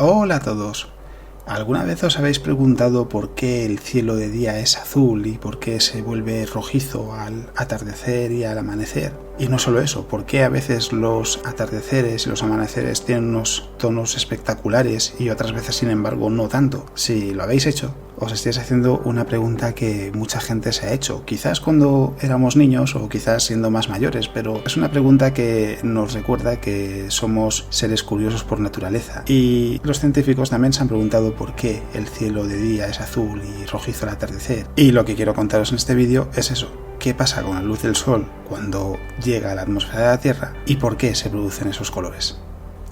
Hola a todos. ¿Alguna vez os habéis preguntado por qué el cielo de día es azul y por qué se vuelve rojizo al atardecer y al amanecer? Y no solo eso, ¿por qué a veces los atardeceres y los amaneceres tienen unos tonos espectaculares y otras veces, sin embargo, no tanto? Si lo habéis hecho, os estáis haciendo una pregunta que mucha gente se ha hecho, quizás cuando éramos niños o quizás siendo más mayores, pero es una pregunta que nos recuerda que somos seres curiosos por naturaleza. Y los científicos también se han preguntado por qué el cielo de día es azul y rojizo al atardecer. Y lo que quiero contaros en este vídeo es eso. ¿Qué pasa con la luz del sol cuando llega a la atmósfera de la Tierra y por qué se producen esos colores?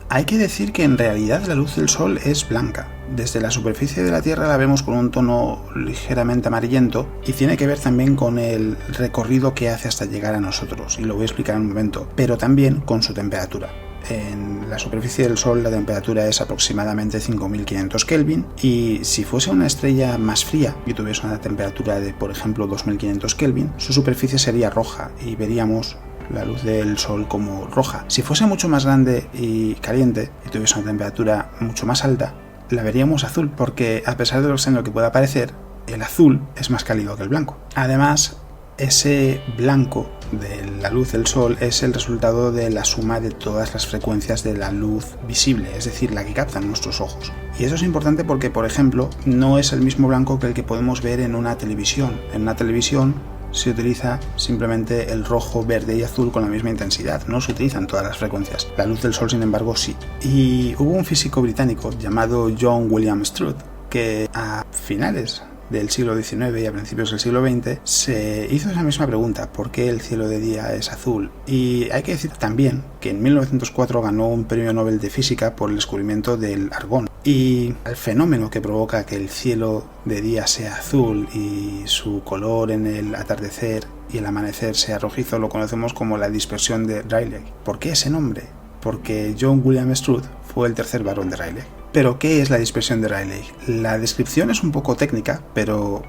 Hay que decir que en realidad la luz del sol es blanca. Desde la superficie de la Tierra la vemos con un tono ligeramente amarillento y tiene que ver también con el recorrido que hace hasta llegar a nosotros, y lo voy a explicar en un momento, pero también con su temperatura. En la superficie del Sol la temperatura es aproximadamente 5500 Kelvin y si fuese una estrella más fría y tuviese una temperatura de, por ejemplo, 2500 Kelvin, su superficie sería roja y veríamos la luz del sol como roja. Si fuese mucho más grande y caliente y tuviese una temperatura mucho más alta, la veríamos azul, porque a pesar de lo extraño que pueda parecer, el azul es más cálido que el blanco. Además, ese blanco de la luz del sol es el resultado de la suma de todas las frecuencias de la luz visible, es decir, la que captan nuestros ojos. Y eso es importante porque, por ejemplo, no es el mismo blanco que el que podemos ver en una televisión. En una televisión se utiliza simplemente el rojo, verde y azul con la misma intensidad, no se utilizan todas las frecuencias. La luz del sol, sin embargo, sí. Y hubo un físico británico llamado John William Strutt que a finales del siglo XIX y a principios del siglo XX se hizo esa misma pregunta: ¿por qué el cielo de día es azul? Y hay que decir también que en 1904 ganó un premio Nobel de Física por el descubrimiento del argón. Y el fenómeno que provoca que el cielo de día sea azul y su color en el atardecer y el amanecer sea rojizo lo conocemos como la dispersión de Rayleigh. ¿Por qué ese nombre? Porque John William Strutt fue el tercer varón de Rayleigh. ¿Pero qué es la dispersión de Rayleigh? La descripción es un poco técnica, pero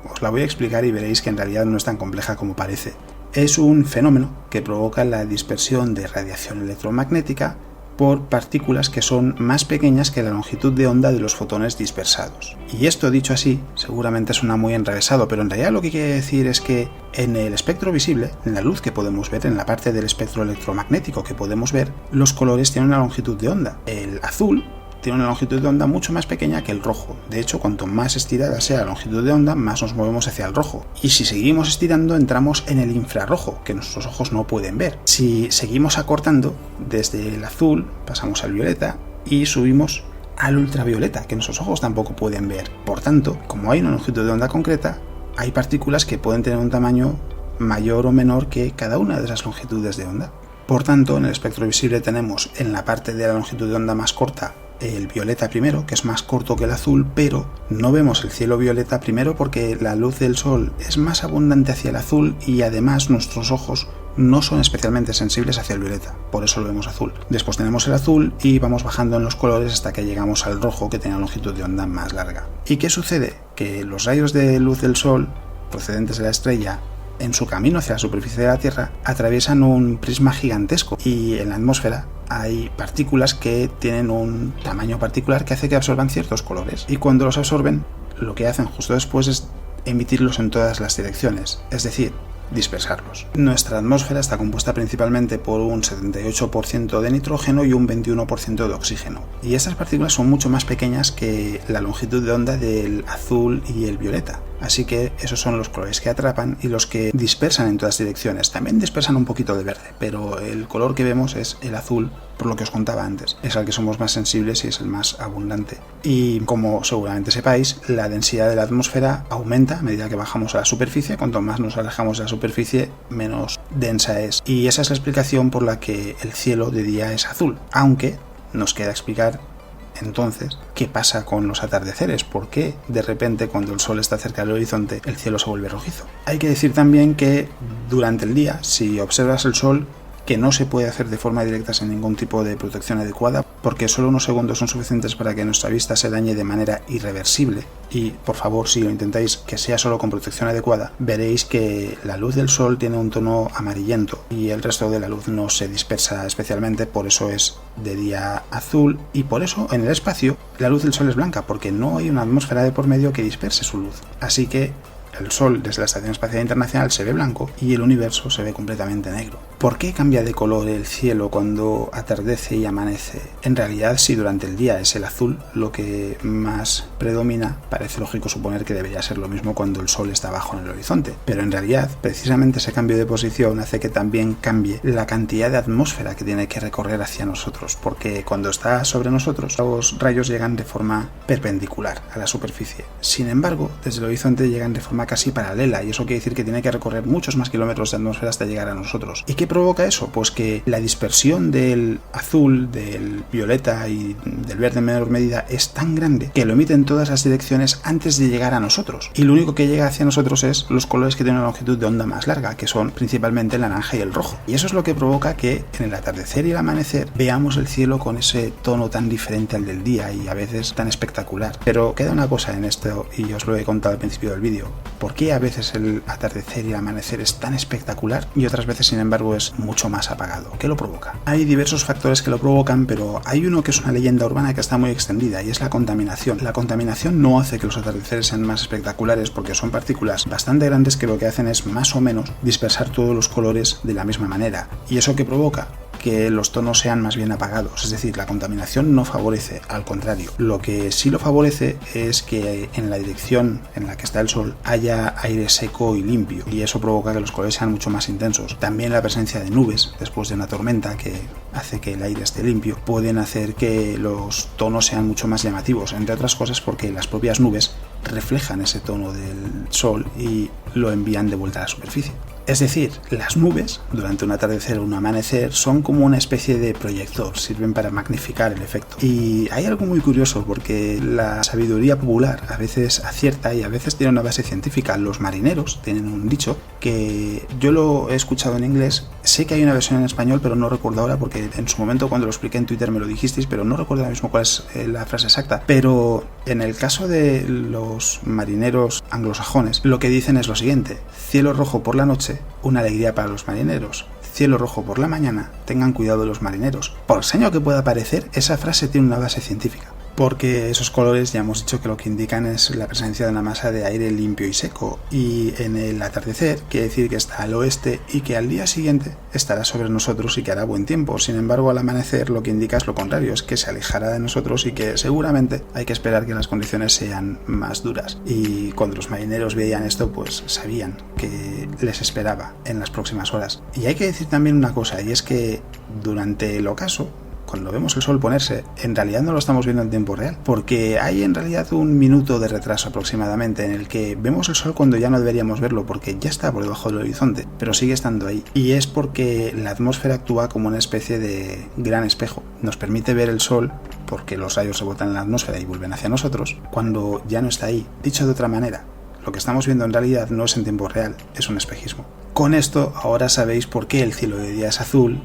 os la voy a explicar y veréis que en realidad no es tan compleja como parece. Es un fenómeno que provoca la dispersión de radiación electromagnética por partículas que son más pequeñas que la longitud de onda de los fotones dispersados. Y esto, dicho así, seguramente suena muy enrevesado, pero en realidad lo que quiere decir es que en el espectro visible, en la luz que podemos ver, en la parte del espectro electromagnético que podemos ver, los colores tienen una longitud de onda. El azul tiene una longitud de onda mucho más pequeña que el rojo. De hecho, cuanto más estirada sea la longitud de onda, más nos movemos hacia el rojo. Y si seguimos estirando, entramos en el infrarrojo, que nuestros ojos no pueden ver. Si seguimos acortando, desde el azul pasamos al violeta y subimos al ultravioleta, que nuestros ojos tampoco pueden ver. Por tanto, como hay una longitud de onda concreta, hay partículas que pueden tener un tamaño mayor o menor que cada una de esas longitudes de onda. Por tanto, en el espectro visible tenemos en la parte de la longitud de onda más corta el violeta primero, que es más corto que el azul, pero no vemos el cielo violeta primero porque la luz del sol es más abundante hacia el azul y además nuestros ojos no son especialmente sensibles hacia el violeta, por eso lo vemos azul. Después tenemos el azul y vamos bajando en los colores hasta que llegamos al rojo, que tiene una longitud de onda más larga. ¿Y qué sucede? Que los rayos de luz del sol procedentes de la estrella, en su camino hacia la superficie de la Tierra, atraviesan un prisma gigantesco y en la atmósfera hay partículas que tienen un tamaño particular que hace que absorban ciertos colores, y cuando los absorben lo que hacen justo después es emitirlos en todas las direcciones, es decir, dispersarlos. Nuestra atmósfera está compuesta principalmente por un 78% de nitrógeno y un 21% de oxígeno, y estas partículas son mucho más pequeñas que la longitud de onda del azul y el violeta. Así que esos son los colores que atrapan y los que dispersan en todas direcciones. También dispersan un poquito de verde, pero el color que vemos es el azul, por lo que os contaba antes. Es al que somos más sensibles y es el más abundante. Y como seguramente sepáis, la densidad de la atmósfera aumenta a medida que bajamos a la superficie. Cuanto más nos alejamos de la superficie, menos densa es. Y esa es la explicación por la que el cielo de día es azul. Aunque nos queda explicar entonces qué pasa con los atardeceres, por qué de repente cuando el sol está cerca del horizonte el cielo se vuelve rojizo. Hay que decir también que durante el día, si observas el sol que no se puede hacer de forma directa sin ningún tipo de protección adecuada, porque solo unos segundos son suficientes para que nuestra vista se dañe de manera irreversible. Y por favor, si lo intentáis que sea solo con protección adecuada, veréis que la luz del sol tiene un tono amarillento y el resto de la luz no se dispersa especialmente, por eso es de día azul, y por eso en el espacio la luz del sol es blanca, porque no hay una atmósfera de por medio que disperse su luz. Así que el Sol desde la Estación Espacial Internacional se ve blanco y el universo se ve completamente negro. ¿Por qué cambia de color el cielo cuando atardece y amanece? En realidad, si durante el día es el azul lo que más predomina, parece lógico suponer que debería ser lo mismo cuando el Sol está abajo en el horizonte. Pero en realidad, precisamente ese cambio de posición hace que también cambie la cantidad de atmósfera que tiene que recorrer hacia nosotros, porque cuando está sobre nosotros, los rayos llegan de forma perpendicular a la superficie. Sin embargo, desde el horizonte llegan de forma casi paralela, y eso quiere decir que tiene que recorrer muchos más kilómetros de atmósfera hasta llegar a nosotros. ¿Y qué provoca eso? Pues que la dispersión del azul, del violeta y del verde en menor medida es tan grande que lo emite en todas las direcciones antes de llegar a nosotros, y lo único que llega hacia nosotros es los colores que tienen una longitud de onda más larga, que son principalmente el naranja y el rojo, y eso es lo que provoca que en el atardecer y el amanecer veamos el cielo con ese tono tan diferente al del día y a veces tan espectacular. Pero queda una cosa en esto, y os lo he contado al principio del vídeo: ¿por qué a veces el atardecer y el amanecer es tan espectacular y otras veces, sin embargo, es mucho más apagado? ¿Qué lo provoca? Hay diversos factores que lo provocan, pero hay uno que es una leyenda urbana que está muy extendida, y es la contaminación. La contaminación no hace que los atardeceres sean más espectaculares, porque son partículas bastante grandes que lo que hacen es más o menos dispersar todos los colores de la misma manera. ¿Y eso qué provoca? Que los tonos sean más bien apagados. Es decir, la contaminación no favorece, al contrario. Lo que sí lo favorece es que en la dirección en la que está el sol haya aire seco y limpio, y eso provoca que los colores sean mucho más intensos. También la presencia de nubes después de una tormenta, que hace que el aire esté limpio, pueden hacer que los tonos sean mucho más llamativos, entre otras cosas porque las propias nubes reflejan ese tono del sol y lo envían de vuelta a la superficie. Es decir, las nubes, durante un atardecer o un amanecer, son como una especie de proyector, sirven para magnificar el efecto. Y hay algo muy curioso, porque la sabiduría popular a veces acierta y a veces tiene una base científica. Los marineros tienen un dicho que yo lo he escuchado en inglés, sé que hay una versión en español, pero no recuerdo ahora, porque en su momento cuando lo expliqué en Twitter me lo dijisteis, pero no recuerdo ahora mismo cuál es la frase exacta. Pero en el caso de los marineros anglosajones, lo que dicen es lo siguiente: cielo rojo por la noche, una alegría para los marineros; cielo rojo por la mañana, tengan cuidado los marineros. Por extraño que pueda parecer, esa frase tiene una base científica, porque esos colores ya hemos dicho que lo que indican es la presencia de una masa de aire limpio y seco, y en el atardecer quiere decir que está al oeste y que al día siguiente estará sobre nosotros y que hará buen tiempo. Sin embargo, al amanecer lo que indica es lo contrario, es que se alejará de nosotros y que seguramente hay que esperar que las condiciones sean más duras. Y cuando los marineros veían esto, pues sabían que les esperaba en las próximas horas. Y hay que decir también una cosa, y es que durante el ocaso, cuando vemos el sol ponerse, en realidad no lo estamos viendo en tiempo real, porque hay en realidad un minuto de retraso aproximadamente en el que vemos el sol cuando ya no deberíamos verlo, porque ya está por debajo del horizonte, pero sigue estando ahí. Y es porque la atmósfera actúa como una especie de gran espejo. Nos permite ver el sol, porque los rayos rebotan en la atmósfera y vuelven hacia nosotros, cuando ya no está ahí. Dicho de otra manera, lo que estamos viendo en realidad no es en tiempo real, es un espejismo. Con esto ahora sabéis por qué el cielo de día es azul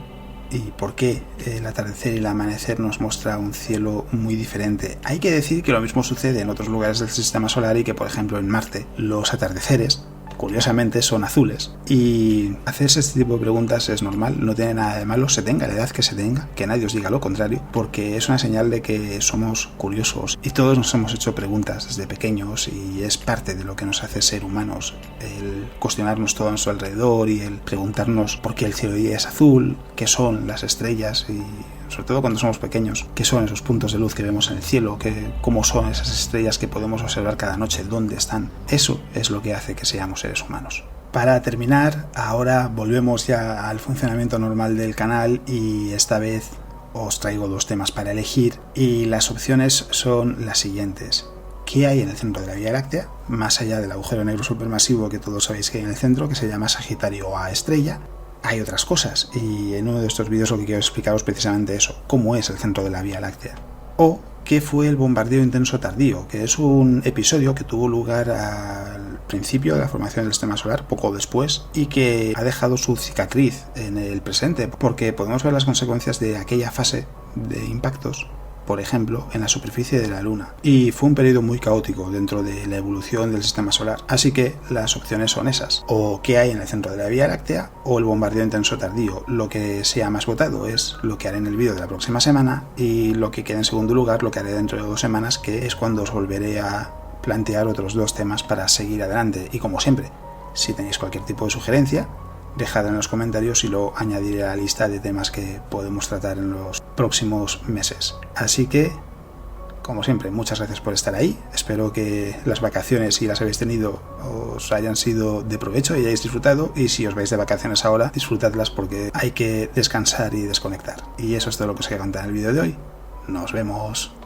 y por qué el atardecer y el amanecer nos muestra un cielo muy diferente. Hay que decir que lo mismo sucede en otros lugares del sistema solar, y que, por ejemplo, en Marte los atardeceres, curiosamente, son azules. Y hacerse este tipo de preguntas es normal, no tiene nada de malo, se tenga la edad que se tenga, que nadie os diga lo contrario, porque es una señal de que somos curiosos y todos nos hemos hecho preguntas desde pequeños, y es parte de lo que nos hace ser humanos, el cuestionarnos todo a nuestro alrededor y el preguntarnos por qué el cielo de día es azul, qué son las estrellas, y sobre todo cuando somos pequeños, qué son esos puntos de luz que vemos en el cielo, cómo son esas estrellas que podemos observar cada noche, dónde están. Eso es lo que hace que seamos seres humanos. Para terminar, ahora volvemos ya al funcionamiento normal del canal, y esta vez os traigo dos temas para elegir, y las opciones son las siguientes. ¿Qué hay en el centro de la Vía Láctea, más allá del agujero negro supermasivo que todos sabéis que hay en el centro, que se llama Sagitario A estrella? Hay otras cosas, y en uno de estos vídeos lo que quiero explicaros precisamente eso: cómo es el centro de la Vía Láctea. O qué fue el bombardeo intenso tardío, que es un episodio que tuvo lugar al principio de la formación del sistema solar, poco después, y que ha dejado su cicatriz en el presente, porque podemos ver las consecuencias de aquella fase de impactos, por ejemplo, en la superficie de la Luna. Y fue un periodo muy caótico dentro de la evolución del sistema solar. Así que las opciones son esas: o qué hay en el centro de la Vía Láctea, o el bombardeo intenso tardío. Lo que sea más votado es lo que haré en el vídeo de la próxima semana, y lo que quede en segundo lugar lo que haré dentro de 2 semanas, que es cuando os volveré a plantear otros 2 temas para seguir adelante. Y como siempre, si tenéis cualquier tipo de sugerencia, dejadlo en los comentarios y lo añadiré a la lista de temas que podemos tratar en los próximos meses. Así que, como siempre, muchas gracias por estar ahí. Espero que las vacaciones, si las habéis tenido, os hayan sido de provecho y hayáis disfrutado. Y si os vais de vacaciones ahora, disfrutadlas, porque hay que descansar y desconectar. Y eso es todo lo que os quería contar en el vídeo de hoy. Nos vemos.